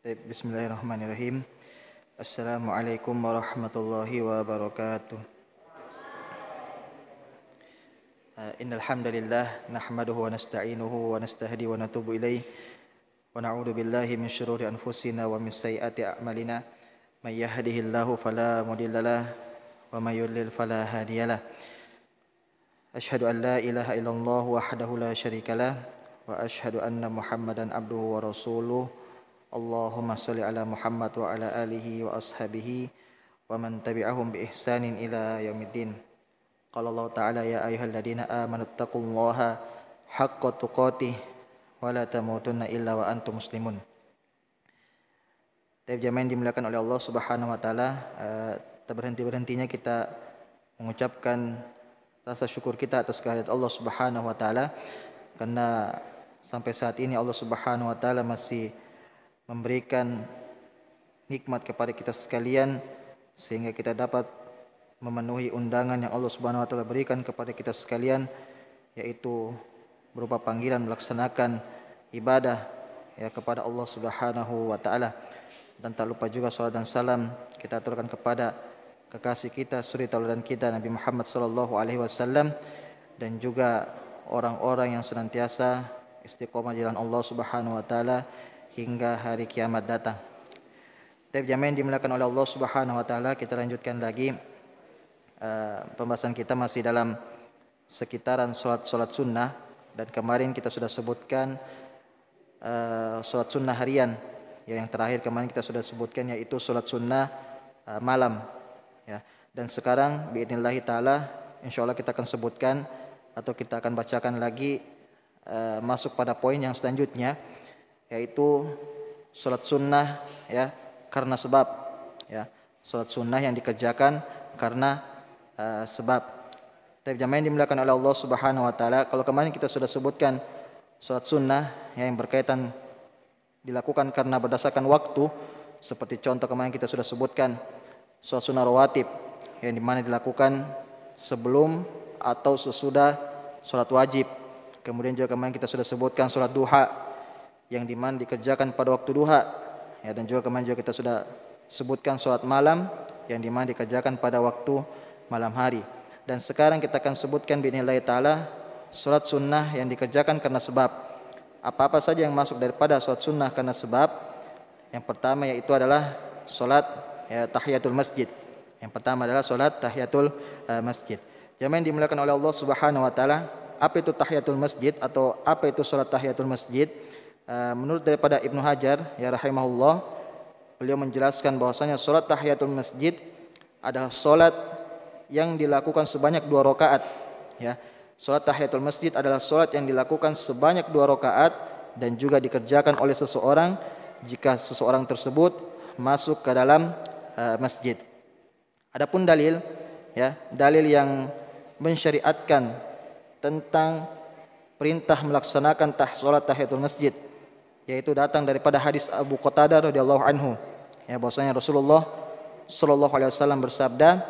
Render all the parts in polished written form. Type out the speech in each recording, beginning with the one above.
Bismillahirrahmanirrahim. Assalamualaikum warahmatullahi wabarakatuh. Innal hamdalillah nahmaduhu wa nasta'inuhu wa nastahdi wa natubu ilaih wa na'udzu billahi min syururi anfusina wa min sayyiati a'malina may yahdihillahu fala mudhillalah wa may yudlil fala hadiyalah. Asyhadu an la ilaha illallah wahdahu la syarikalah wa asyhadu anna Muhammadan abduhu wa rasuluh. Allahumma salli ala Muhammad wa ala alihi wa ashabihi wa man tabi'ahum bi ihsanin ila yaumiddin. Qala Allah Ta'ala ya ayyuhalladzina amanu taqullaha haqqa tuqatih wa la tamutunna illa wa antum muslimun. Jamaah yang dimuliakan oleh Allah Subhanahu wa taala, tak berhenti-berhentinya kita mengucapkan rasa syukur kita atas kehadirat Allah Subhanahu wa taala, karena sampai saat ini Allah Subhanahu wa taala masih memberikan nikmat kepada kita sekalian sehingga kita dapat memenuhi undangan yang Allah Subhanahu wa taala berikan kepada kita sekalian, yaitu berupa panggilan melaksanakan ibadah ya kepada Allah Subhanahu wa taala. Dan tak lupa juga salat dan salam kita aturkan kepada kekasih kita, suri tauladan kita Nabi Muhammad sallallahu alaihi wasallam, dan juga orang-orang yang senantiasa istiqomah jalan Allah Subhanahu wa taala hingga hari kiamat datang. Jamaah yang dimuliakan oleh Allah Subhanahu wa taala, kita lanjutkan lagi pembahasan kita masih dalam sekitaran salat sunnah, dan kemarin kita sudah sebutkan salat sunnah harian. Ya, yang terakhir kemarin kita sudah sebutkan yaitu salat sunnah malam ya. Dan sekarang biidznillah taala insyaallah kita akan sebutkan atau kita akan bacakan lagi masuk pada poin yang selanjutnya, yaitu salat sunnah ya karena sebab ya, salat sunnah yang dikerjakan karena sebab. Tapi jamaah yang dimuliakan oleh Allah Subhanahu wa taala, kalau kemarin kita sudah sebutkan salat sunnah yang berkaitan dilakukan karena berdasarkan waktu, seperti contoh kemarin kita sudah sebutkan salat sunnah rawatib yang dimana dilakukan sebelum atau sesudah salat wajib. Kemudian juga kemarin kita sudah sebutkan salat duha yang dimana dikerjakan pada waktu duha ya, dan juga kemarin juga kita sudah sebutkan salat malam yang dimana dikerjakan pada waktu malam hari. Dan sekarang kita akan sebutkan biidznillah taala salat sunnah yang dikerjakan karena sebab. Apa-apa saja yang masuk daripada salat sunnah karena sebab, yang pertama yaitu adalah salat ya, tahiyatul masjid. Yang pertama adalah salat tahiyatul masjid. Jamaah yang dimuliakan oleh Allah Subhanahu wa taala, apa itu tahiyatul masjid atau apa itu salat tahiyatul masjid? Menurut daripada Ibnu Hajar ya rahimahullah, beliau menjelaskan bahwasanya salat tahiyatul masjid adalah salat yang dilakukan sebanyak 2 rakaat ya. Salat tahiyatul masjid adalah salat yang dilakukan sebanyak 2 rakaat dan juga dikerjakan oleh seseorang jika seseorang tersebut masuk ke dalam masjid. Adapun dalil ya, dalil yang mensyariatkan tentang perintah melaksanakan salat tahiyatul masjid, yaitu datang daripada hadis Abu Qatadah radhiyallahu anhu ya, bahwasanya Rasulullah sallallahu alaihi wasallam bersabda,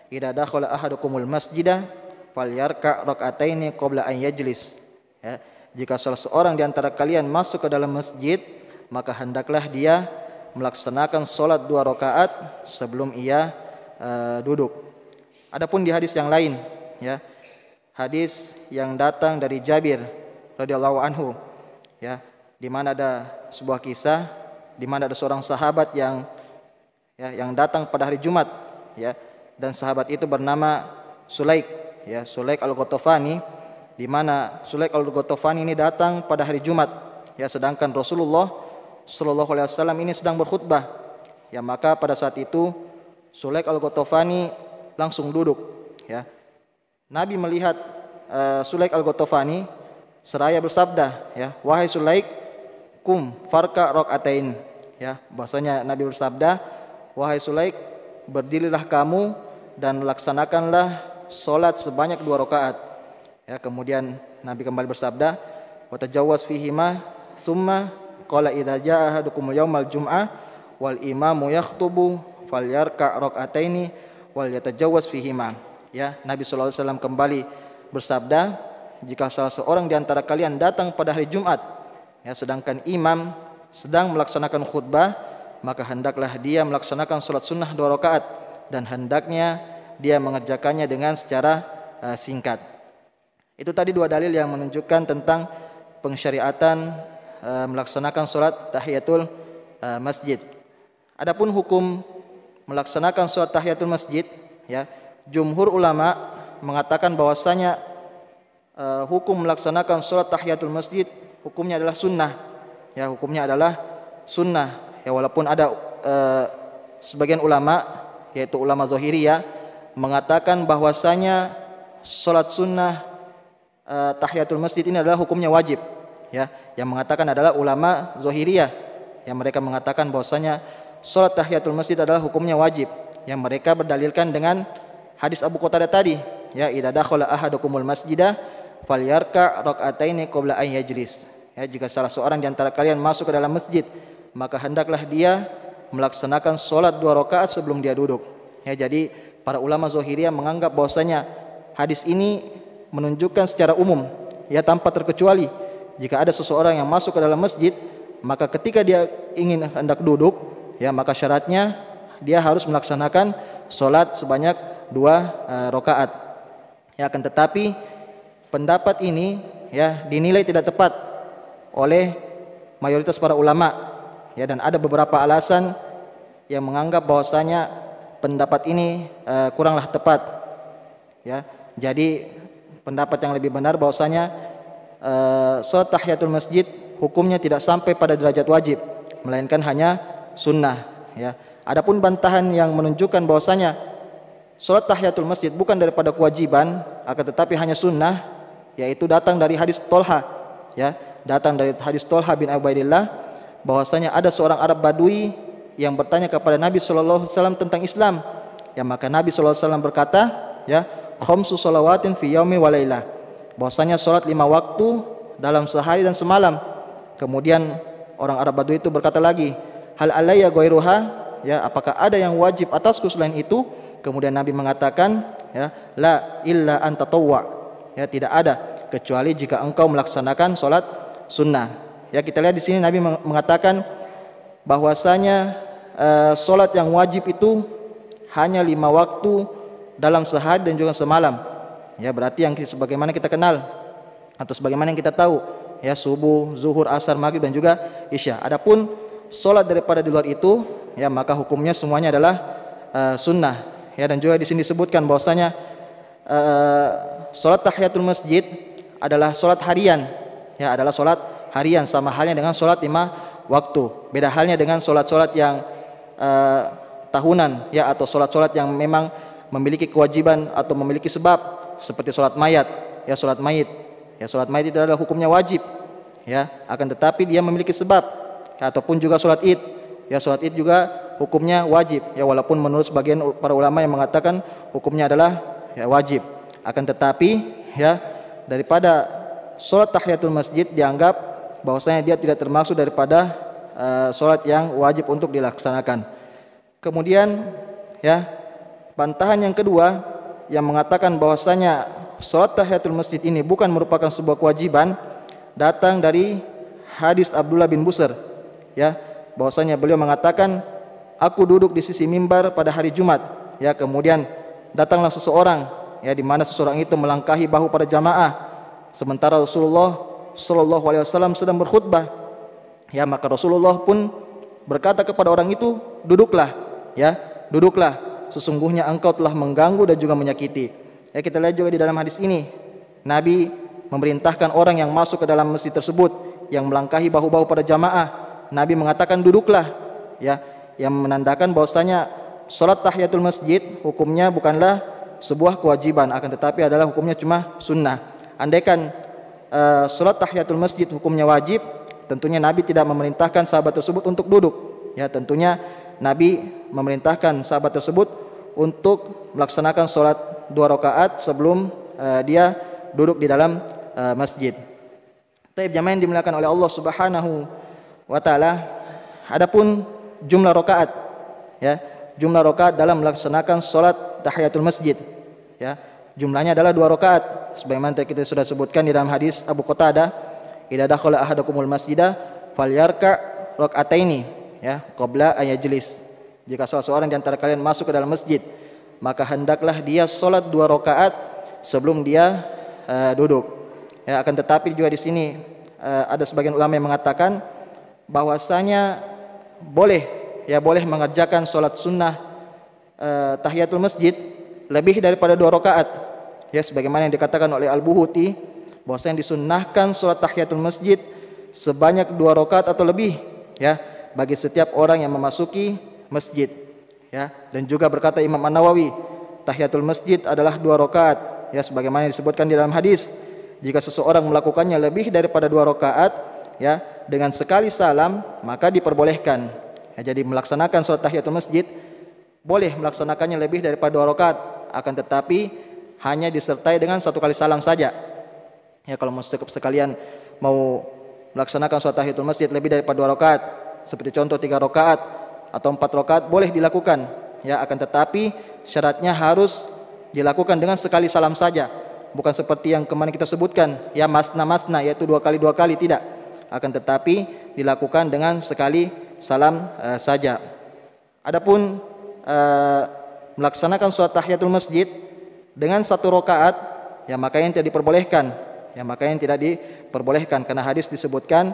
"Idza dakhala ahadukumul masjidah falyarka' rak'ataini qabla an yajlis." Ya, jika salah seorang di antara kalian masuk ke dalam masjid, maka hendaklah dia melaksanakan salat 2 rakaat sebelum ia duduk. Adapun di hadis yang lain ya, hadis yang datang dari Jabir radhiyallahu anhu ya, di mana ada sebuah kisah di mana ada seorang sahabat yang datang pada hari Jumat ya, dan sahabat itu bernama Sulaik ya, Sulaik Al-Ghatafani, di mana Sulaik Al-Ghatafani ini datang pada hari Jumat ya, sedangkan Rasulullah sallallahu alaihi wasallam ini sedang berkhutbah ya. Maka pada saat itu Sulaik Al-Ghatafani langsung duduk ya. Nabi melihat Sulaik Al-Ghatafani seraya bersabda ya, "Wahai Sulaik, kum farka rak'atain." Ya, bahasanya Nabi bersabda, "Wahai Sulaik, berdirilah kamu dan laksanakanlah salat sebanyak 2 rakaat." Ya, kemudian Nabi kembali bersabda, "Wa tajawwaz fihima tsumma qala idza jaa ahadukum yaumal jum'ah wal imamu yakhutubu falyarka' rak'ataini wal yatajawwaz fihima." Ya, Nabi sallallahu alaihi wasallam kembali bersabda, jika salah seorang di antara kalian datang pada hari Jumat ya, sedangkan imam sedang melaksanakan khutbah, maka hendaklah dia melaksanakan salat sunnah 2 rakaat dan hendaknya dia mengerjakannya dengan secara singkat. Itu tadi 2 dalil yang menunjukkan tentang pensyariatan melaksanakan salat tahiyatul masjid. Adapun hukum melaksanakan salat tahiyatul masjid, ya, jumhur ulama mengatakan bahwasanya hukum melaksanakan salat tahiyatul masjid hukumnya adalah sunnah. Ya, hukumnya adalah sunnah. Ya, walaupun ada sebagian ulama, yaitu ulama Zahiriyah, mengatakan bahwasanya salat sunnah tahiyatul masjid ini adalah hukumnya wajib. Ya, yang mengatakan adalah ulama Zahiriyah, yang mereka mengatakan bahwasanya salat tahiyatul masjid adalah hukumnya wajib, yang mereka berdalilkan dengan hadis Abu Qatadah tadi, ya, idza dakhala ahadukumul masjidah falyarka raka'ataini qabla an yajlis. Ya, jika salah seorang di antara kalian masuk ke dalam masjid, maka hendaklah dia melaksanakan salat 2 rakaat sebelum dia duduk. Ya, jadi para ulama Zahiriyah menganggap bahwasanya hadis ini menunjukkan secara umum, ya, tanpa terkecuali, jika ada seseorang yang masuk ke dalam masjid, maka ketika dia ingin hendak duduk, ya, maka syaratnya dia harus melaksanakan salat sebanyak 2 rakaat. Ya, akan tetapi pendapat ini, ya, dinilai tidak tepat oleh mayoritas para ulama, ya, dan ada beberapa alasan yang menganggap bahwasanya pendapat ini kuranglah tepat, ya. Jadi pendapat yang lebih benar bahwasanya salat tahiyatul masjid hukumnya tidak sampai pada derajat wajib, melainkan hanya sunnah, ya. Adapun bantahan yang menunjukkan bahwasanya salat tahiyatul masjid bukan daripada kewajiban akan tetapi hanya sunnah, yaitu datang dari hadis Tolha, ya, datang dari hadis Tolha bin Ubaidillah, bahwasanya ada seorang Arab Badui yang bertanya kepada Nabi sallallahu alaihi wasallam tentang Islam. Ya, maka Nabi sallallahu alaihi wasallam berkata, ya, khamsu shalawatin fi yaumi wa lailah, bahwasanya salat 5 waktu dalam sehari dan semalam. Kemudian orang Arab Badui itu berkata lagi, hal alayya ghairuha, ya, apakah ada yang wajib atasku selain itu? Kemudian Nabi mengatakan, ya, la illa an tatawwa, ya, tidak ada kecuali jika engkau melaksanakan salat sunnah. Ya, kita lihat di sini Nabi mengatakan bahwasanya salat yang wajib itu hanya 5 waktu dalam sehari dan juga semalam. Ya, berarti yang sebagaimana kita kenal atau sebagaimana yang kita tahu, ya, subuh, zuhur, asar, maghrib dan juga isya. Adapun salat daripada di luar itu, ya, maka hukumnya semuanya adalah sunnah. Ya, dan juga di sini disebutkan bahwasanya salat tahiyatul masjid adalah salat harian, ya, adalah salat harian, sama halnya dengan salat 5 waktu. Beda halnya dengan salat-salat yang tahunan, ya, atau salat-salat yang memang memiliki kewajiban atau memiliki sebab, seperti salat mayat, ya, salat mayit. Ya, salat mayit itu adalah hukumnya wajib, ya, akan tetapi dia memiliki sebab, ya, ataupun juga salat Id. Ya, salat Id juga hukumnya wajib, ya, walaupun menurut sebagian para ulama yang mengatakan hukumnya adalah, ya, wajib. Akan tetapi, ya, daripada salat tahiyatul masjid dianggap bahwasanya dia tidak termasuk daripada salat yang wajib untuk dilaksanakan. Kemudian, ya, bantahan yang kedua yang mengatakan bahwasanya salat tahiyatul masjid ini bukan merupakan sebuah kewajiban datang dari hadis Abdullah bin Busr, ya, bahwasanya beliau mengatakan, aku duduk di sisi mimbar pada hari Jumat, ya, kemudian datanglah seseorang, ya, di mana seseorang itu melangkahi bahu pada jamaah sementara Rasulullah sallallahu alaihi wasallam sedang berkhutbah. Ya, maka Rasulullah pun berkata kepada orang itu, duduklah, ya, duduklah, sesungguhnya engkau telah mengganggu dan juga menyakiti. Ya, kita lihat juga di dalam hadis ini Nabi memerintahkan orang yang masuk ke dalam masjid tersebut yang melangkahi bahu-bahu pada jamaah, Nabi mengatakan duduklah, ya, yang menandakan bahwasanya salat tahiyatul masjid hukumnya bukanlah sebuah kewajiban, akan tetapi adalah hukumnya cuma sunnah. Andaikan salat tahiyatul masjid hukumnya wajib, tentunya Nabi tidak memerintahkan sahabat tersebut untuk duduk. Ya, tentunya Nabi memerintahkan sahabat tersebut untuk melaksanakan salat 2 rakaat sebelum dia duduk di dalam masjid. Taib jamaah yang dimuliakan oleh Allah Subhanahu wa taala, adapun jumlah rakaat, ya, jumlah rakaat dalam melaksanakan salat tahiyatul masjid, ya, jumlahnya adalah 2 rakaat sebagaimana kita sudah sebutkan di dalam hadis Abu Qatadah, idza dakhala ahadukumul masjidah falyarka rakaataini ya qabla ayajlis. Jika salah seorang di antara kalian masuk ke dalam masjid, maka hendaklah dia salat 2 rakaat sebelum dia duduk. Ya, akan tetapi juga di sini ada sebagian ulama yang mengatakan bahwasanya boleh mengerjakan salat sunnah tahiyatul masjid lebih daripada 2 rakaat. Ya, sebagaimana yang dikatakan oleh Al-Buhuti bahwasanya disunnahkan salat tahiyatul masjid sebanyak 2 rakaat atau lebih ya bagi setiap orang yang memasuki masjid. Ya, dan juga berkata Imam An-Nawawi, tahiyatul masjid adalah 2 rakaat ya sebagaimana disebutkan di dalam hadis. Jika seseorang melakukannya lebih daripada 2 rakaat ya dengan sekali salam maka diperbolehkan. Ya, jadi melaksanakan salat tahiyatul masjid boleh melaksanakannya lebih daripada 2 rakaat, akan tetapi hanya disertai dengan 1 kali salam saja. Ya, kalau sekalian mau melaksanakan salat tahiyatul masjid lebih daripada 2 rakaat, seperti contoh 3 rakaat atau 4 rakaat boleh dilakukan. Ya, akan tetapi syaratnya harus dilakukan dengan sekali salam saja. Bukan seperti yang kemarin kita sebutkan, ya masna yaitu 2 kali tidak. Akan tetapi dilakukan dengan sekali salam saja. Adapun melaksanakan salat tahiyatul masjid dengan 1 rakaat ya maka yang tidak diperbolehkan. Ya, maka yang tidak diperbolehkan karena hadis disebutkan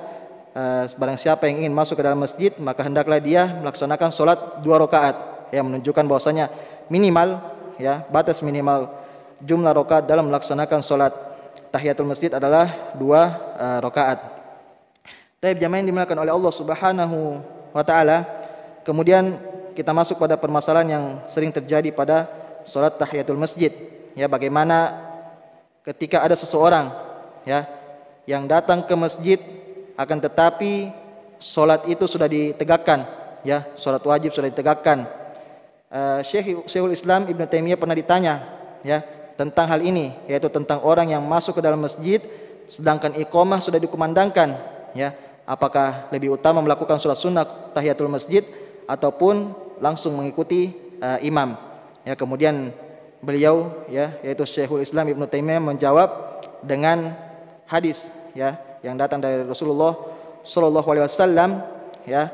barang siapa yang ingin masuk ke dalam masjid maka hendaklah dia melaksanakan salat 2 rakaat. Ya, menunjukkan bahwasanya minimal ya batas minimal jumlah rakaat dalam melaksanakan salat tahiyatul masjid adalah 2 rakaat. Baik, jamaah yang dimuliakan oleh Allah Subhanahu wa taala, kemudian kita masuk pada permasalahan yang sering terjadi pada salat tahiyatul masjid. Ya, bagaimana ketika ada seseorang ya yang datang ke masjid akan tetapi salat itu sudah ditegakkan, ya, salat wajib sudah ditegakkan. Syekhul Islam Ibnu Taimiyah pernah ditanya ya tentang hal ini, yaitu tentang orang yang masuk ke dalam masjid sedangkan iqamah sudah dikumandangkan, ya, apakah lebih utama melakukan salat sunnah tahiyatul masjid ataupun langsung mengikuti imam. Ya, kemudian beliau ya yaitu Syekhul Islam Ibnu Taimiyah menjawab dengan hadis ya yang datang dari Rasulullah sallallahu alaihi wasallam, ya,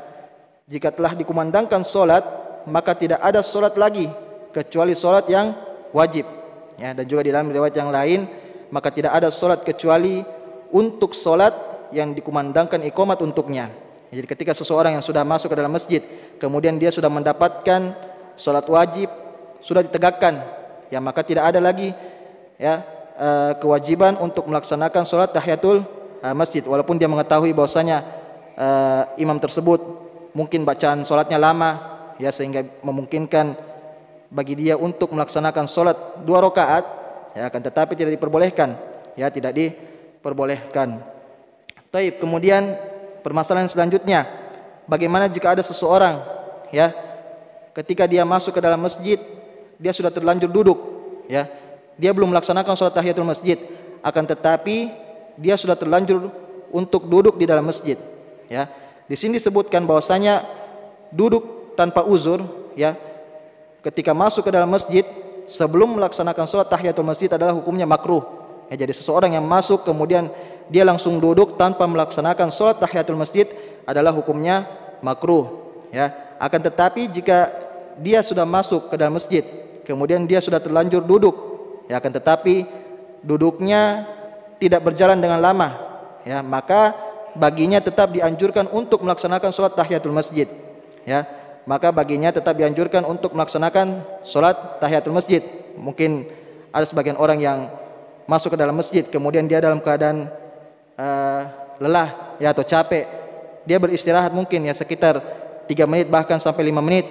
jika telah dikumandangkan salat maka tidak ada salat lagi kecuali salat yang wajib. Ya, dan juga di dalam riwayat yang lain maka tidak ada salat kecuali untuk salat yang dikumandangkan iqamat untuknya. Jadi ketika seseorang yang sudah masuk ke dalam masjid kemudian dia sudah mendapatkan salat wajib sudah ditegakkan, ya, maka tidak ada lagi ya kewajiban untuk melaksanakan salat tahiyatul masjid walaupun dia mengetahui bahwasanya imam tersebut mungkin bacaan salatnya lama ya sehingga memungkinkan bagi dia untuk melaksanakan salat 2 rakaat, ya, akan tetapi tidak diperbolehkan, ya, tidak diperbolehkan. Baik, kemudian permasalahan selanjutnya, bagaimana jika ada seseorang ya ketika dia masuk ke dalam masjid dia sudah terlanjur duduk, ya, dia belum melaksanakan salat tahiyatul masjid, akan tetapi dia sudah terlanjur untuk duduk di dalam masjid, ya. Di sini disebutkan bahwasanya duduk tanpa uzur, ya, ketika masuk ke dalam masjid sebelum melaksanakan salat tahiyatul masjid adalah hukumnya makruh. Ya, jadi seseorang yang masuk kemudian dia langsung duduk tanpa melaksanakan salat tahiyatul masjid adalah hukumnya makruh, ya. Akan tetapi jika dia sudah masuk ke dalam masjid kemudian dia sudah terlanjur duduk, ya, akan tetapi duduknya tidak berjalan dengan lama, ya, maka baginya tetap dianjurkan untuk melaksanakan salat tahiyatul masjid, ya. Maka baginya tetap dianjurkan untuk melaksanakan salat tahiyatul masjid. Mungkin ada sebagian orang yang masuk ke dalam masjid kemudian dia dalam keadaan lelah, ya, atau capek, dia beristirahat mungkin ya sekitar 3 menit bahkan sampai 5 menit,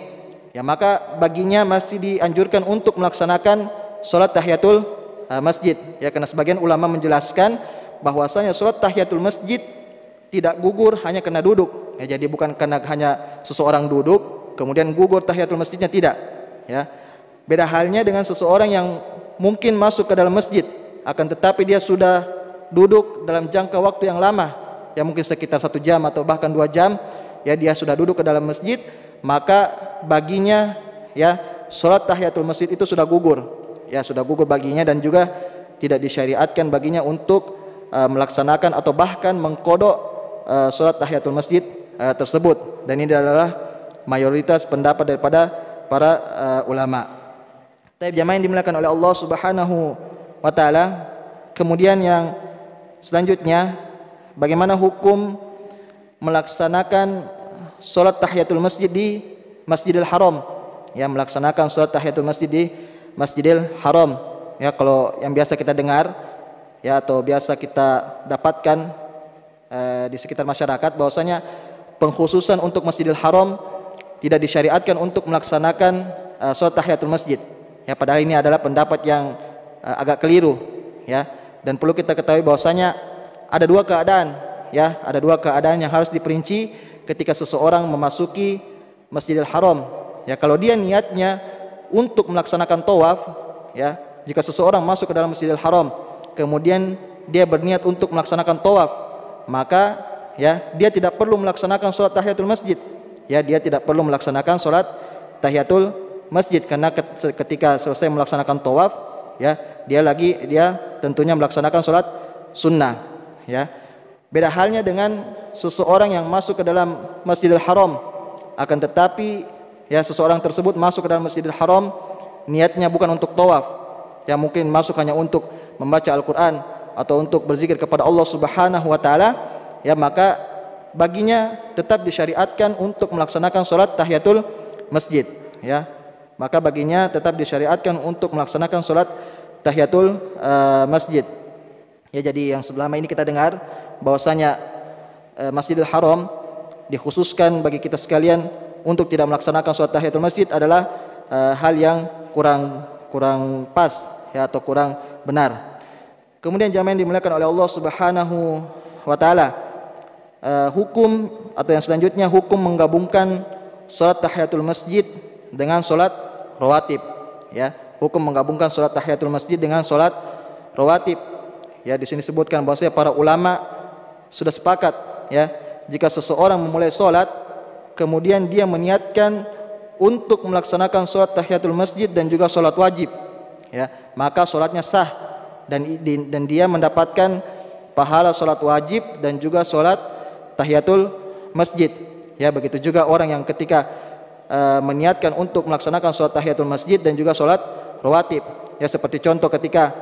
ya, maka baginya masih dianjurkan untuk melaksanakan salat tahiyatul masjid, ya, karena sebagian ulama menjelaskan bahwasanya salat tahiyatul masjid tidak gugur hanya karena duduk, ya, jadi bukan karena hanya seseorang duduk kemudian gugur tahiyatul masjidnya, tidak, ya. Beda halnya dengan seseorang yang mungkin masuk ke dalam masjid akan tetapi dia sudah duduk dalam jangka waktu yang lama, ya, mungkin sekitar 1 jam atau bahkan 2 jam, ya, dia sudah duduk ke dalam masjid, maka baginya ya salat tahiyatul masjid itu sudah gugur, ya, sudah gugur baginya dan juga tidak disyariatkan baginya untuk melaksanakan atau bahkan mengqadha salat tahiyatul masjid tersebut, dan ini adalah mayoritas pendapat daripada para ulama. Tapi jamaah yang dimuliakan oleh Allah Subhanahu wa taala, kemudian yang selanjutnya, bagaimana hukum melaksanakan salat tahiyatul masjid di Masjidil Haram? Ya, melaksanakan salat tahiyatul masjid di Masjidil Haram. Ya, kalau yang biasa kita dengar ya atau biasa kita dapatkan di sekitar masyarakat, bahwasanya pengkhususan untuk Masjidil Haram tidak disyariatkan untuk melaksanakan salat tahiyatul masjid. Ya, padahal ini adalah pendapat yang agak keliru, ya. Dan perlu kita ketahui bahwasanya ada dua keadaan, ya, ada dua keadaan yang harus diperinci ketika seseorang memasuki Masjidil Haram. Ya, kalau dia niatnya untuk melaksanakan tawaf, ya, jika seseorang masuk ke dalam Masjidil Haram, kemudian dia berniat untuk melaksanakan tawaf, maka ya dia tidak perlu melaksanakan salat tahiyatul masjid. Ya, dia tidak perlu melaksanakan salat tahiyatul masjid, karena ketika selesai melaksanakan tawaf, ya, dia tentunya melaksanakan salat sunnah, ya. Beda halnya dengan seseorang yang masuk ke dalam Masjidil Haram, akan tetapi ya seseorang tersebut masuk ke dalam Masjidil Haram niatnya bukan untuk tawaf, ya, mungkin masuk hanya untuk membaca Al-Qur'an atau untuk berzikir kepada Allah Subhanahu wa taala, ya, maka baginya tetap disyariatkan untuk melaksanakan salat tahiyatul masjid, ya. Maka baginya tetap disyariatkan untuk melaksanakan salat tahiyatul masjid. Ya, jadi yang selama ini kita dengar bahwasanya Masjidil Haram dikhususkan bagi kita sekalian untuk tidak melaksanakan salat tahiyatul masjid adalah hal yang kurang pas, ya, atau kurang benar. Kemudian jamaah yang dimuliakan oleh Allah Subhanahu wa taala, hukum atau yang selanjutnya, hukum menggabungkan salat tahiyatul masjid dengan salat rawatib, ya. Hukum menggabungkan salat tahiyatul masjid dengan salat rawatib. Ya, di sini disebutkan bahwasanya para ulama sudah sepakat, ya, jika seseorang memulai salat kemudian dia meniatkan untuk melaksanakan salat tahiyatul masjid dan juga salat wajib, ya, maka salatnya sah dan dia mendapatkan pahala salat wajib dan juga salat tahiyatul masjid. Ya, begitu juga orang yang ketika meniatkan untuk melaksanakan salat tahiyatul masjid dan juga salat rawatib. Ya, seperti contoh ketika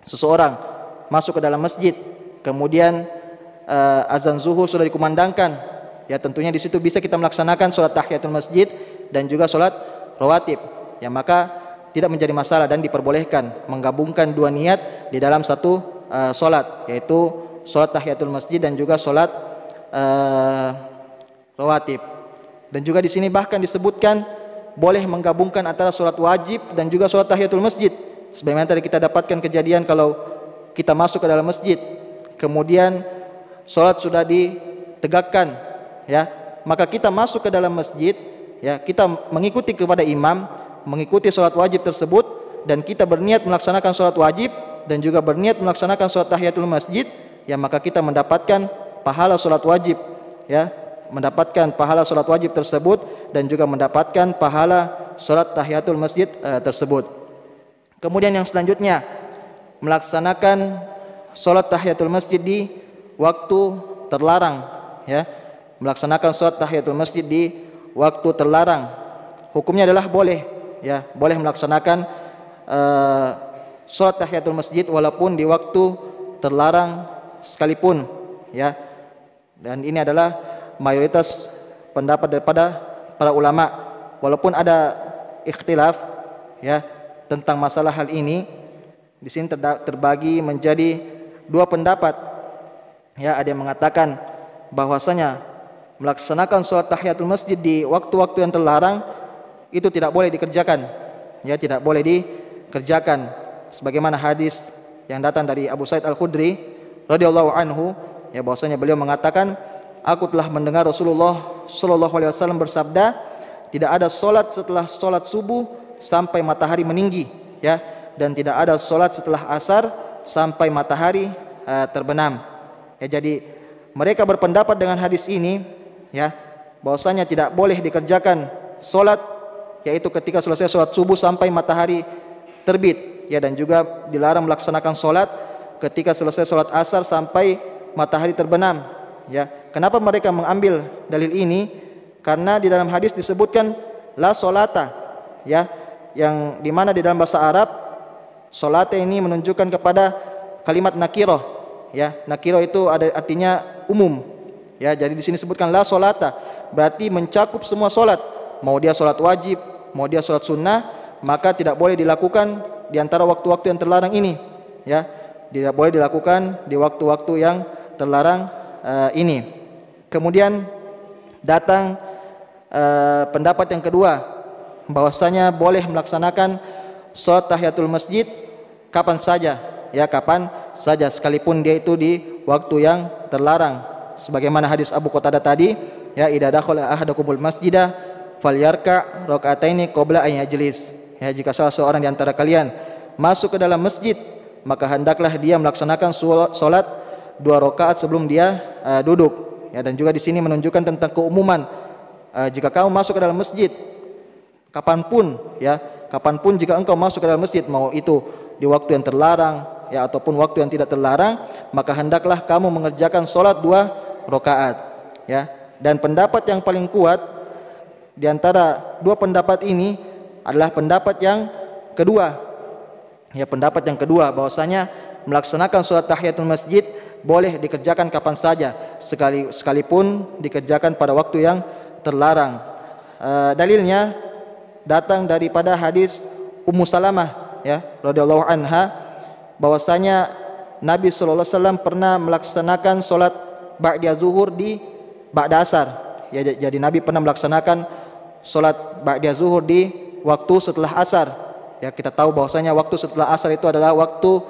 seseorang masuk ke dalam masjid, kemudian azan zuhur sudah dikumandangkan, ya, tentunya di situ bisa kita melaksanakan salat tahiyatul masjid dan juga salat rawatib. Ya, maka tidak menjadi masalah dan diperbolehkan menggabungkan dua niat di dalam satu salat, yaitu salat tahiyatul masjid dan juga salat rawatib. Dan juga di sini bahkan disebutkan boleh menggabungkan antara salat wajib dan juga salat tahiyatul masjid. Sebagaimana tadi kita dapatkan kejadian kalau kita masuk ke dalam masjid, kemudian salat sudah ditegakkan, ya, maka kita masuk ke dalam masjid, ya, kita mengikuti kepada imam, mengikuti salat wajib tersebut, dan kita berniat melaksanakan salat wajib dan juga berniat melaksanakan salat tahiyatul masjid, ya, maka kita mendapatkan pahala salat wajib, ya, mendapatkan pahala salat wajib tersebut dan juga mendapatkan pahala salat tahiyatul masjid tersebut. Kemudian yang selanjutnya, melaksanakan salat tahiyatul masjid di waktu terlarang, ya. Melaksanakan salat tahiyatul masjid di waktu terlarang, hukumnya adalah boleh, ya, boleh melaksanakan salat tahiyatul masjid walaupun di waktu terlarang sekalipun, ya. Dan ini adalah mayoritas pendapat daripada para ulama, walaupun ada ikhtilaf, ya, tentang masalah hal ini. Di sini terbagi menjadi dua pendapat. Ya, ada yang mengatakan bahwasanya melaksanakan salat tahiyatul masjid di waktu-waktu yang terlarang itu tidak boleh dikerjakan, ya, tidak boleh dikerjakan, sebagaimana hadis yang datang dari Abu Sa'id Al-Khudri radhiyallahu anhu, ya, bahwasanya beliau mengatakan, aku telah mendengar Rasulullah sallallahu alaihi wasallam bersabda, tidak ada salat setelah salat subuh sampai matahari meninggi, ya, dan tidak ada salat setelah asar sampai matahari terbenam. Ya, jadi mereka berpendapat dengan hadis ini, ya, bahwasanya tidak boleh dikerjakan salat, yaitu ketika selesai salat subuh sampai matahari terbit, ya, dan juga dilarang melaksanakan salat ketika selesai salat asar sampai matahari terbenam. Ya, kenapa mereka mengambil dalil ini? Karena di dalam hadis disebutkan la solata, ya, yang dimana di dalam bahasa Arab solata ini menunjukkan kepada kalimat nakiroh, ya. Nakiroh itu ada artinya umum, ya. Jadi di sini disebutkan la solata, berarti mencakup semua solat, mau dia solat wajib, mau dia solat sunnah, maka tidak boleh dilakukan di antara waktu-waktu yang terlarang ini, ya. Tidak boleh dilakukan di waktu-waktu yang terlarang ini. Kemudian datang pendapat yang kedua, bahwasanya boleh melaksanakan salat tahiyatul masjid kapan saja, ya, kapan saja, sekalipun dia itu di waktu yang terlarang. Sebagaimana hadis Abu Qatadah tadi, ya, idza dakhala ahadukumul masjidah falyarka rakaataini qabla an yajlis. Ya, jika salah seorang di antara kalian masuk ke dalam masjid, maka hendaklah dia melaksanakan salat 2 rakaat sebelum dia duduk. Ya, dan juga di sini menunjukkan tentang keumuman. Jika kamu masuk ke dalam masjid, kapanpun, ya, kapanpun jika engkau masuk ke dalam masjid, mau itu di waktu yang terlarang, ya, ataupun waktu yang tidak terlarang, maka hendaklah kamu mengerjakan salat 2 rakaat. Ya, dan pendapat yang paling kuat di antara dua pendapat ini adalah pendapat yang kedua. Ya, pendapat yang kedua, bahwasanya melaksanakan salat tahiyatul masjid boleh dikerjakan kapan saja, sekalipun dikerjakan pada waktu yang terlarang. Dalilnya datang daripada hadis Ummu Salamah, ya, radhiyallahu anha, bahwasanya Nabi sallallahu alaihi wasallam pernah melaksanakan salat ba'da zuhur di ba'da asar. Ya, jadi Nabi pernah melaksanakan salat ba'da zuhur di waktu setelah asar. Ya, kita tahu bahwasanya waktu setelah asar itu adalah waktu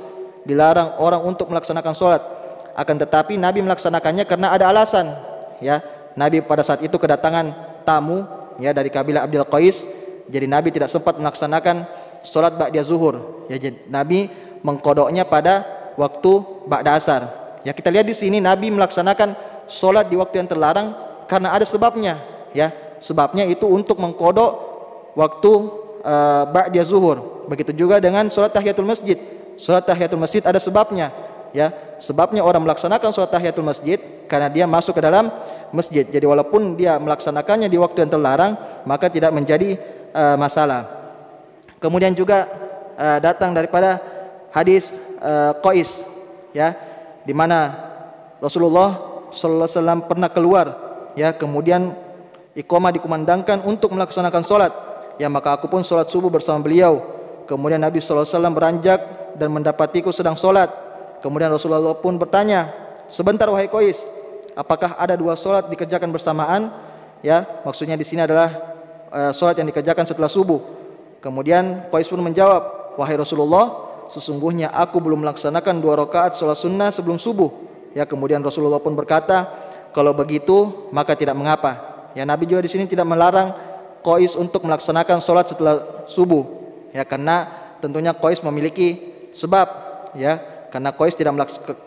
dilarang orang untuk melaksanakan salat. Akan tetapi Nabi melaksanakannya karena ada alasan, ya. Nabi pada saat itu kedatangan tamu, ya, dari kabilah Abdul Qais. Jadi Nabi tidak sempat melaksanakan salat ba'da zuhur. Ya, jadi Nabi mengkodoknya pada waktu ba'da asar. Ya, kita lihat di sini Nabi melaksanakan salat di waktu yang terlarang karena ada sebabnya, ya. Sebabnya itu untuk mengkodok waktu ba'da zuhur. Begitu juga dengan salat tahiyatul masjid. Salat tahiyatul masjid ada sebabnya, ya. Sebabnya orang melaksanakan salat tahiyatul masjid karena dia masuk ke dalam masjid. Jadi walaupun dia melaksanakannya di waktu yang terlarang, maka tidak menjadi masalah. Kemudian juga datang daripada hadis Qais, ya, di mana Rasulullah sallallahu alaihi wasallam pernah keluar, ya, kemudian iqamah dikumandangkan untuk melaksanakan salat. Ya, maka aku pun salat subuh bersama beliau. Kemudian Nabi sallallahu alaihi wasallam beranjak dan mendapatiku sedang salat. Kemudian Rasulullah pun bertanya, "Sebentar wahai Qais, apakah ada 2 salat dikerjakan bersamaan?" Ya, maksudnya di sini adalah salat yang dikerjakan setelah subuh. Kemudian Qais pun menjawab, "Wahai Rasulullah, sesungguhnya aku belum melaksanakan 2 rakaat salat sunnah sebelum subuh." Ya, kemudian Rasulullah pun berkata, "Kalau begitu maka tidak mengapa." Ya, Nabi juga di sini tidak melarang Qais untuk melaksanakan salat setelah subuh. Ya, karena tentunya Qais memiliki sebab, ya. Karena Qais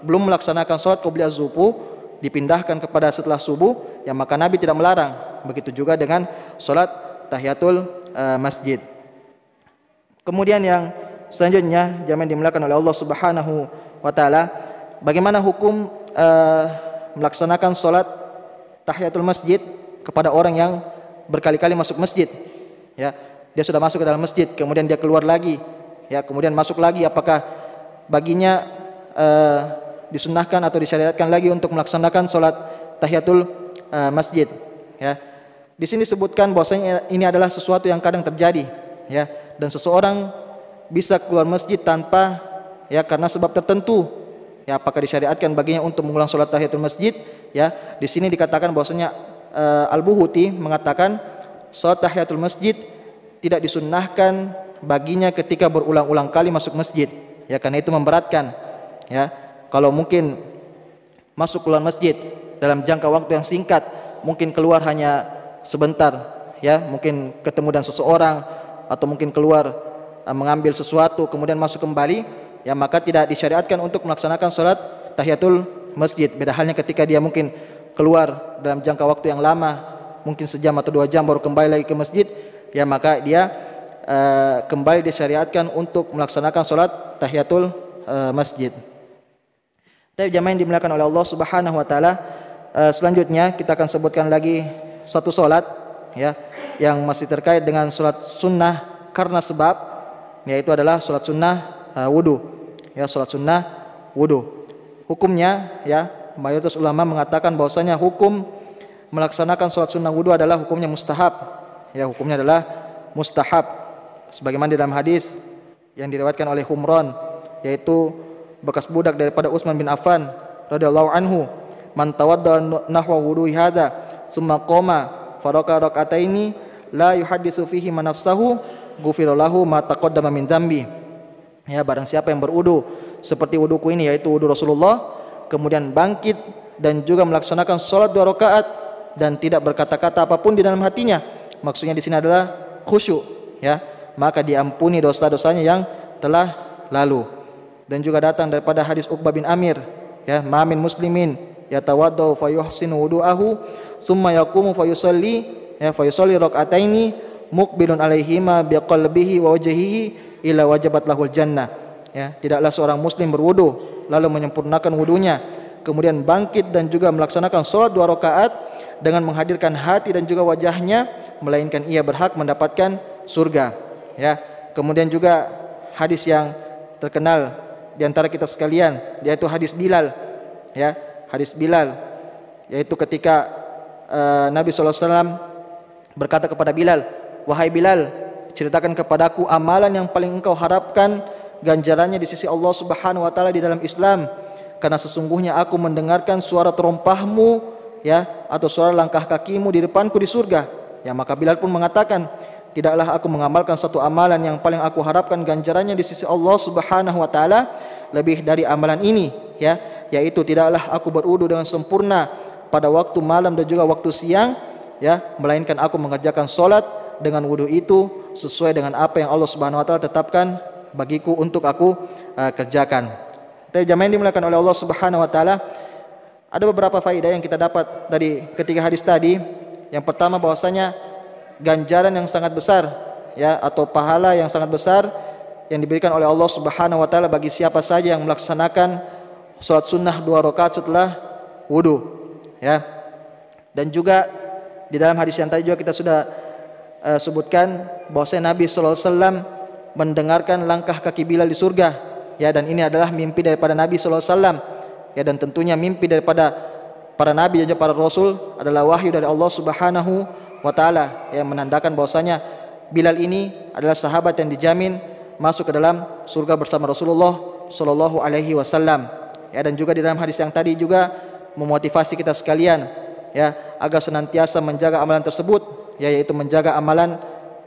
belum melaksanakan salat qabla zuhur, dipindahkan kepada setelah subuh, ya, maka Nabi tidak melarang. Begitu juga dengan salat tahiyatul masjid. Kemudian yang selanjutnya, jamaah dimuliakan oleh Allah Subhanahu wa taala, bagaimana hukum melaksanakan salat tahiyatul masjid kepada orang yang berkali-kali masuk masjid, ya. Dia sudah masuk ke dalam masjid, kemudian dia keluar lagi, ya, kemudian masuk lagi, apakah baginya disunnahkan atau disyariatkan lagi untuk melaksanakan salat tahiyatul masjid? Ya, di sini disebutkan bahwasanya ini adalah sesuatu yang kadang terjadi, ya, dan seseorang bisa keluar masjid tanpa, ya, karena sebab tertentu, ya, apakah disyariatkan baginya untuk mengulang salat tahiyatul masjid? Ya, di sini dikatakan bahwasanya Al-Buhuti mengatakan salat tahiyatul masjid tidak disunnahkan baginya ketika berulang-ulang kali masuk masjid, ya, karena itu memberatkan. Ya, kalau mungkin masuk keluar masjid dalam jangka waktu yang singkat, mungkin keluar hanya sebentar, ya, mungkin ketemu dengan seseorang atau mungkin keluar mengambil sesuatu kemudian masuk kembali, ya, maka tidak disyariatkan untuk melaksanakan salat tahiyatul masjid. Beda halnya ketika dia mungkin keluar dalam jangka waktu yang lama, mungkin sejam atau 2 jam baru kembali lagi ke masjid, ya, maka dia kembali disyariatkan untuk melaksanakan salat tahiyatul masjid. Tapi jamaah yang dimuliakan oleh Allah Subhanahu wa taala, Selanjutnya kita akan sebutkan lagi satu solat ya yang masih terkait dengan solat sunnah karena sebab, yaitu adalah solat sunnah wudu. Ya, solat sunnah wudu. Hukumnya ya, mayoritas ulama mengatakan bahwasanya hukum melaksanakan solat sunnah wudu adalah hukumnya mustahab. Ya, hukumnya adalah mustahab. Sebagaimana di dalam hadis yang diriwayatkan oleh Humran, yaitu bekas budak daripada Utsman bin Affan radhiyallahu anhu, man tawadda nahwa wudu'i hadza summa qama faraka rak'ataini la yuhaddisu fihi man nafsahu ghufira lahu ma taqaddama min dzambi. Ya, barang siapa yang berudu seperti wuduku ini, yaitu wudu Rasulullah, kemudian bangkit dan juga melaksanakan salat 2 rakaat dan tidak berkata-kata apapun di dalam hatinya, maksudnya di sini adalah khusyuk, ya, maka diampuni dosa-dosanya yang telah lalu. Dan juga datang daripada hadis Uqbah bin Amir, ya, ma min muslimin yatawaddau fayuhsinu wudu'ahu summa yaqumu fayusalli rak'ataini muqbilun alaihima biqalbihi wa wajhihi ila wajabat lahul jannah. Ya, tidaklah seorang muslim berwudu lalu menyempurnakan wudunya, kemudian bangkit dan juga melaksanakan salat 2 rakaat dengan menghadirkan hati dan juga wajahnya, melainkan ia berhak mendapatkan surga. Ya, kemudian juga hadis yang terkenal di antara kita sekalian, yaitu hadis Bilal. Ya, hadis Bilal, yaitu ketika Nabi SAW berkata kepada Bilal, wahai Bilal, ceritakan kepadaku amalan yang paling engkau harapkan ganjarannya di sisi Allah Subhanahu wa taala di dalam Islam, karena sesungguhnya aku mendengarkan suara terompahmu, ya, atau suara langkah kakimu di depanku di surga. Ya, maka Bilal pun mengatakan, tidaklah aku mengamalkan satu amalan yang paling aku harapkan ganjarannya di sisi Allah Subhanahu wa taala lebih dari amalan ini, ya, yaitu tidaklah aku berwudu dengan sempurna pada waktu malam dan juga waktu siang, ya, melainkan aku mengerjakan salat dengan wudu itu sesuai dengan apa yang Allah Subhanahu wa taala tetapkan bagiku untuk aku kerjakan. Tapi jamaah yang dimuliakan oleh Allah Subhanahu wa taala, ada beberapa faedah yang kita dapat dari ketiga hadis tadi. Yang pertama, bahwasanya ganjaran yang sangat besar, ya, atau pahala yang sangat besar yang diberikan oleh Allah Subhanahu wa taala bagi siapa saja yang melaksanakan salat sunnah 2 rakaat setelah wudu, ya. Dan juga di dalam hadis yang tadi juga kita sudah sebutkan bahwasanya Nabi sallallahu alaihi wasallam mendengarkan langkah kaki Bilal di surga, ya, dan ini adalah mimpi daripada Nabi sallallahu alaihi wasallam, ya, dan tentunya mimpi daripada para nabi dan para rasul adalah wahyu dari Allah Subhanahu wa taala yang menandakan bahwasanya Bilal ini adalah sahabat yang dijamin masuk ke dalam surga bersama Rasulullah sallallahu alaihi wasallam. Ya, dan juga di dalam hadis yang tadi juga memotivasi kita sekalian, ya, agar senantiasa menjaga amalan tersebut, ya, yaitu menjaga amalan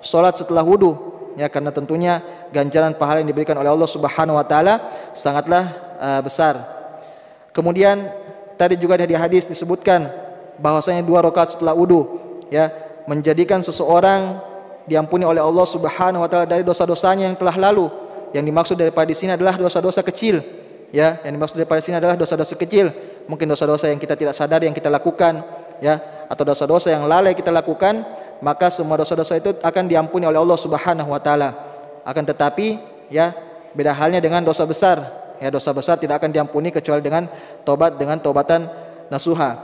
salat setelah wudu, ya, karena tentunya ganjaran pahala yang diberikan oleh Allah Subhanahu wa taala sangatlah besar. Kemudian tadi juga di hadis disebutkan bahwasanya 2 rakaat setelah wudu, ya, menjadikan seseorang diampuni oleh Allah Subhanahu wa taala dari dosa-dosanya yang telah lalu. Yang dimaksud daripada di sini adalah dosa-dosa kecil, ya, yang dimaksud daripada sini adalah dosa-dosa kecil, mungkin dosa-dosa yang kita tidak sadar yang kita lakukan, ya, atau dosa-dosa yang lalai kita lakukan, maka semua dosa-dosa itu akan diampuni oleh Allah Subhanahu wa taala. Akan tetapi, ya, beda halnya dengan dosa besar, ya, dosa besar tidak akan diampuni kecuali dengan taubatan nasuha.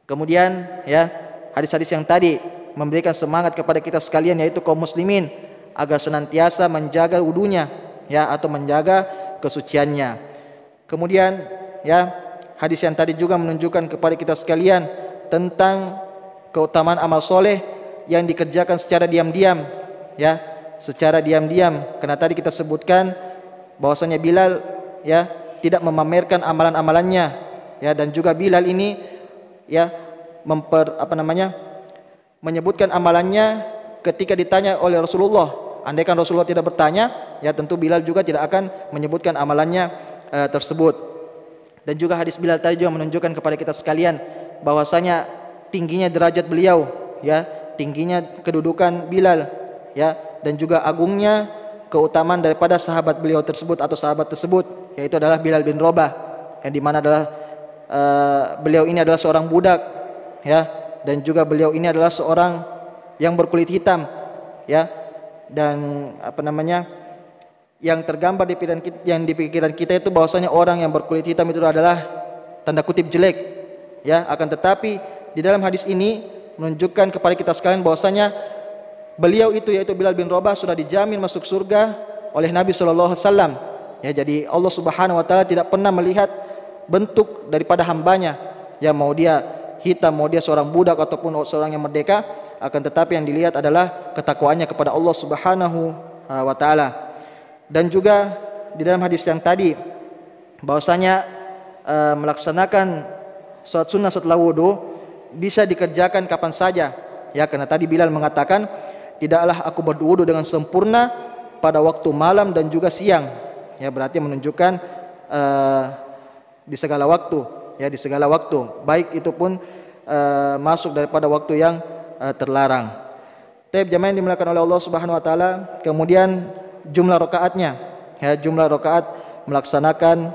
Kemudian, ya, hadis-hadis yang tadi memberikan semangat kepada kita sekalian, yaitu kaum muslimin, agar senantiasa menjaga wudunya, ya, atau menjaga kesuciannya. Kemudian, ya, hadis yang tadi juga menunjukkan kepada kita sekalian tentang keutamaan amal soleh yang dikerjakan secara diam-diam, ya, secara diam-diam. Karena tadi kita sebutkan bahwasanya Bilal, ya, tidak memamerkan amalan-amalannya, ya, dan juga Bilal ini, ya, menyebutkan amalannya ketika ditanya oleh Rasulullah. Andaikan Rasulullah tidak bertanya, ya, tentu Bilal juga tidak akan menyebutkan amalannya tersebut. Dan juga hadis Bilal tadi juga menunjukkan kepada kita sekalian bahwasanya tingginya derajat beliau, ya, tingginya kedudukan Bilal, ya, dan juga agungnya keutamaan daripada sahabat beliau tersebut atau sahabat tersebut, yaitu adalah Bilal bin Rabah, yang dimana adalah beliau ini adalah seorang budak, ya, dan juga beliau ini adalah seorang yang berkulit hitam, ya, dan yang tergambar di pikiran kita itu bahwasanya orang yang berkulit hitam itu adalah tanda kutip jelek, ya, akan tetapi di dalam hadis ini menunjukkan kepada kita sekalian bahwasanya beliau itu yaitu Bilal bin Rabah sudah dijamin masuk surga oleh Nabi sallallahu alaihi wasallam. Ya, jadi Allah Subhanahu wa taala tidak pernah melihat bentuk daripada hambanya, ya, mau dia hitam, mau dia seorang budak ataupun seorang yang merdeka, akan tetapi yang dilihat adalah ketakwaannya kepada Allah Subhanahu wa taala. Dan juga di dalam hadis yang tadi bahwasanya melaksanakan salat sunnah setelah wudu bisa dikerjakan kapan saja, ya, karena tadi Bilal mengatakan tidaklah aku berwudu dengan sempurna pada waktu malam dan juga siang, ya, berarti menunjukkan di segala waktu, ya, di segala waktu, baik itu pun masuk daripada waktu yang terlarang. Taib jamaah yang dimuliakan oleh Allah Subhanahu wa taala, kemudian jumlah rakaatnya, ya, jumlah rakaat melaksanakan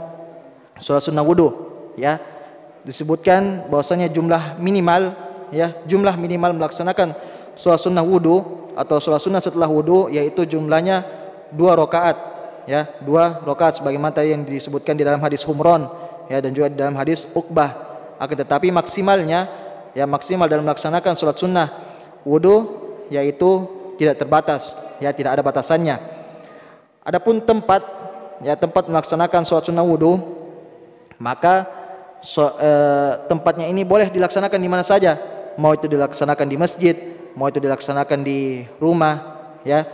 salat sunnah wudu, ya, disebutkan bahwasanya jumlah minimal, ya, jumlah minimal melaksanakan salat sunnah wudu atau salat sunnah setelah wudu yaitu jumlahnya 2 rakaat, ya, 2 rakaat sebagaimana tadi yang disebutkan di dalam hadis Humron, ya, dan juga di dalam hadis Uqbah. Akan tetapi maksimalnya, ya, maksimal dalam melaksanakan salat sunnah wudu yaitu tidak terbatas, ya, tidak ada batasannya. Adapun tempat, ya, tempat melaksanakan salat sunnah wudu, maka tempatnya ini boleh dilaksanakan di mana saja, mau itu dilaksanakan di masjid, mau itu dilaksanakan di rumah, ya,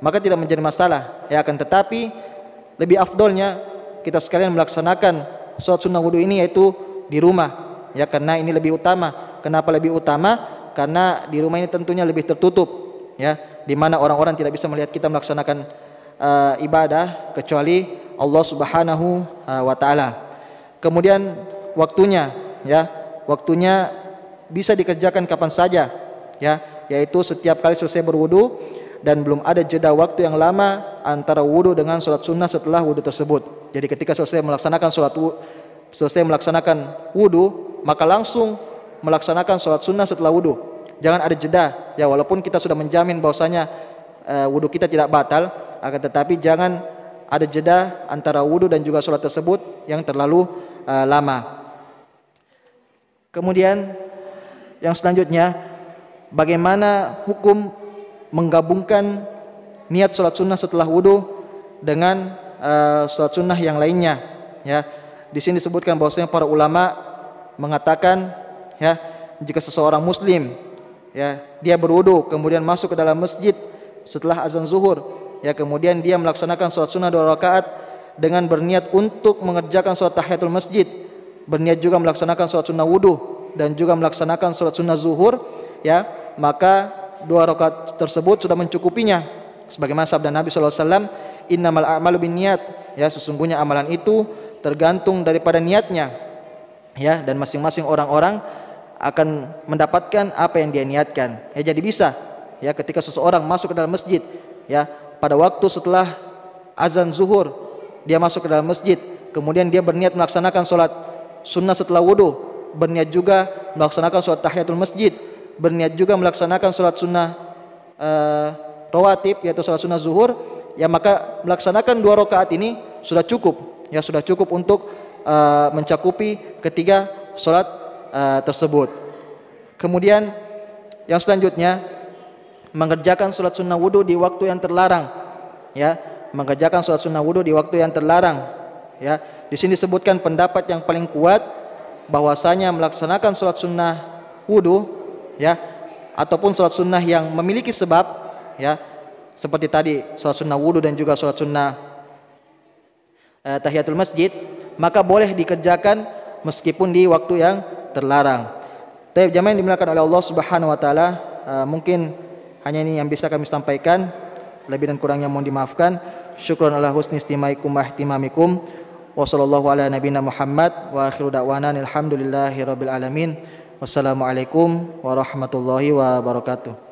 maka tidak menjadi masalah, ya. Akan tetapi lebih afdolnya kita sekalian melaksanakan salat sunnah wudu ini yaitu di rumah, ya, karena ini lebih utama. Kenapa lebih utama? Karena di rumah ini tentunya lebih tertutup, ya, di mana orang-orang tidak bisa melihat kita melaksanakan ibadah kecuali Allah Subhanahu wa taala. Kemudian waktunya, ya, waktunya bisa dikerjakan kapan saja, ya, yaitu setiap kali selesai berwudu dan belum ada jeda waktu yang lama antara wudu dengan salat sunnah setelah wudu tersebut. Jadi ketika selesai melaksanakan wudu, maka langsung melaksanakan salat sunnah setelah wudu. Jangan ada jeda, ya, walaupun kita sudah menjamin bahwasanya wudu kita tidak batal, akan tetapi jangan ada jeda antara wudu dan juga salat tersebut yang terlalu lama. Kemudian yang selanjutnya, bagaimana hukum menggabungkan niat salat sunnah setelah wudu dengan salat sunnah yang lainnya, ya. Di sini disebutkan bahwasanya para ulama mengatakan, ya, jika seseorang muslim, ya, dia berwudu kemudian masuk ke dalam masjid setelah azan zuhur, ya, kemudian dia melaksanakan salat sunnah 2 rakaat dengan berniat untuk mengerjakan salat tahiyatul masjid, berniat juga melaksanakan salat sunnah wudu dan juga melaksanakan salat sunnah zuhur, ya, maka 2 rakaat tersebut sudah mencukupinya. Sebagaimana sabda Nabi sallallahu alaihi wasallam, innamal a'malu binniyat, ya, sesungguhnya amalan itu tergantung daripada niatnya, ya, dan masing-masing orang-orang akan mendapatkan apa yang dia niatkan. Ya, jadi bisa, ya, ketika seseorang masuk ke dalam masjid, ya, pada waktu setelah azan zuhur dia masuk ke dalam masjid, kemudian dia berniat melaksanakan salat sunnah setelah wudu, berniat juga melaksanakan salat tahiyatul masjid, berniat juga melaksanakan salat sunnah rawatib yaitu salat sunnah zuhur, ya, maka melaksanakan 2 rakaat ini sudah cukup, ya, sudah cukup untuk mencakupi ketiga salat tersebut. Kemudian yang selanjutnya, mengerjakan salat sunnah wudu di waktu yang terlarang, ya, mengerjakan salat sunnah wudu di waktu yang terlarang, ya. Di sini disebutkan pendapat yang paling kuat bahwasanya melaksanakan salat sunnah wudu, ya, ataupun salat sunnah yang memiliki sebab, ya, seperti tadi salat sunnah wudu dan juga salat sunnah tahiyatul masjid, maka boleh dikerjakan meskipun di waktu yang terlarang. Taib jamaah yang dimuliakan oleh Allah Subhanahu wa taala, mungkin hanya ini yang bisa kami sampaikan, lebih dan kurangnya mohon dimaafkan. Syukran ala husni istimaikum wa ihtimamikum. Wa sallallahu ala nabiyina Muhammad wa akhiru da'wana alhamdulillahi rabbil alamin. Wassalamualaikum warahmatullahi wabarakatuh.